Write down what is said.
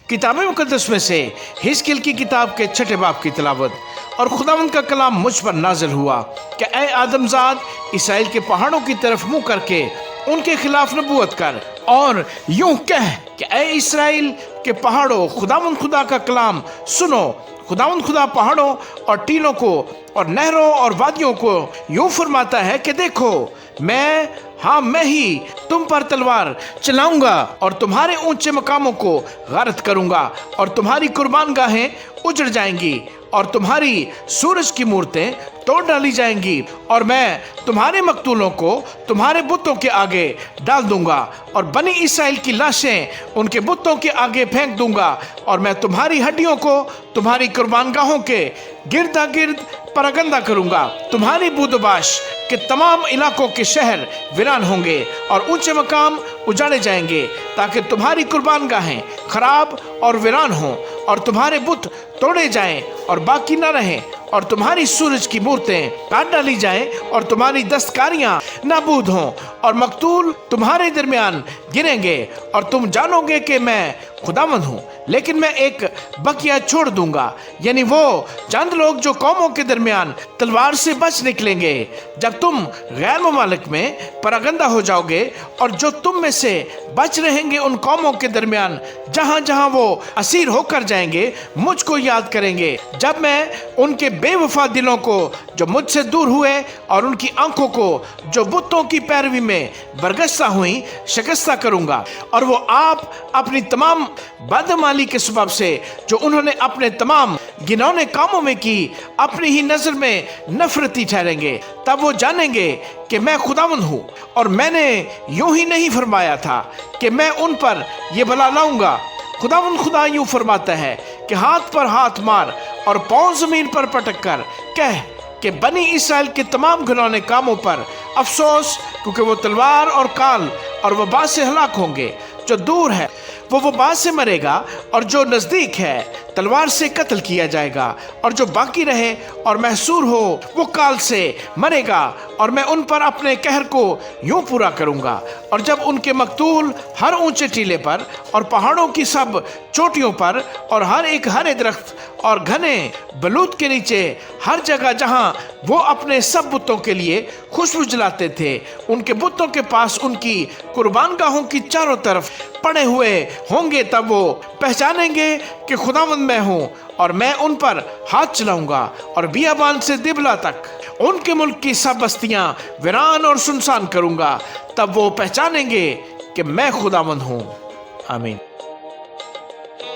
किताब मुकद्दस में से हिजकिय्याह की किताब के 6 बाब की तिलावत। और खुदावंद का कलाम मुझ पर नाजिल हुआ कि ऐ आदमजाद, इसराइल के पहाड़ों की तरफ मुंह करके उनके खिलाफ नबूवत कर और यूं कह कि ऐ इसराइल के पहाड़ों, खुदावंद खुदा का कलाम सुनो। खुदावंद खुदा पहाड़ों और टीलों को और नहरों और वादियों को यूं फरमाता है कि देखो, मैं ही तुम पर तलवार चलाऊंगा और तुम्हारे ऊंचे मकामों को गारत करूंगा और तुम्हारी कुर्बान गाहें उजड़ जाएंगी और तुम्हारी सूरज की मूर्तें तोड़ डाली जाएंगी और मैं तुम्हारे मकतूलों को तुम्हारे बुतों के आगे डाल दूंगा और बनी इसराइल की लाशें उनके बुतों के आगे फेंक दूंगा और मैं तुम्हारी हड्डियों को तुम्हारी कुर्बानगाहों के गिरदा गिर्द परगंदा करूंगा। तुम्हारी बूदबाश के तमाम इलाकों के शहर वीरान होंगे और ऊंचे मकाम उजाड़े जाएंगे ताकि तुम्हारी कुर्बान गाहें खराब और वीरान हों और तुम्हारे बुत तोड़े जाएं और बाकी न रहें और तुम्हारी सूरज की मूर्तें काट डाली जाएं और तुम्हारी दस्तकारियां नाबूद हों और मकतूल तुम्हारे दरमियान गिरेंगे और तुम जानोगे कि मैं खुदावंद हूँ। लेकिन मैं एक बकिया छोड़ दूंगा, यानी वो चंद लोग जो कौमों के दरमियान तलवार से बच निकलेंगे जब तुम गैर ममालिक में परगंदा हो जाओगे, और जो तुम में से बच रहेंगे उन कौमों के दरमियान जहां जहां वो असीर होकर जाएंगे मुझको याद करेंगे, जब मैं उनके बेवफा दिलों को जो मुझसे दूर हुए और उनकी आंखों को जो बुतों की पैरवी में बरगश्ता हुई शिकस्ता करूंगा। और वो आप अपनी तमाम बदमाली के सबब से जो उन्होंने अपने तमाम घिनौने कामों में की अपनी ही नजर में नफरती ठहरेंगे। तब वो जानेंगे कि मैं खुदावंद हूँ और मैंने यूं ही नहीं फरमाया था कि मैं उन पर ये बला लाऊंगा। खुदावंद खुदा यूं फरमाता है कि हाथ पर हाथ मार और पांव जमीन पर पटक कर कह कि बनी इसराइल के तमाम घिनौने कामों पर अफसोस, क्योंकि वो तलवार और काल और वबा से हलाक होंगे। जो दूर है वो वबा से मरेगा और जो नज़दीक है तलवार से कत्ल किया जाएगा, और जो बाकी रहे और महसूर हो वो काल से मरेगा। और मैं उन पर अपने कहर को यूं पूरा करूंगा। और जब उनके मकतूल हर ऊंचे टीले पर और पहाड़ों की सब चोटियों पर और हर एक हरे दरख्त और घने बलूत के नीचे हर जगह जहां वो अपने सब बुतों के लिए खुशबू जलाते थे, उनके बुतों के पास उनकी कुर्बानगाहों की चारों तरफ पड़े हुए होंगे, तब वो पहचानेंगे कि खुदावंद मैं हूँ और मैं उन पर हाथ चलाऊंगा और बियाबान से दिबला तक उनके मुल्क की सब बस्तियां वीरान और सुनसान करूंगा। तब वो पहचानेंगे कि मैं खुदावंद हूँ। आमीन।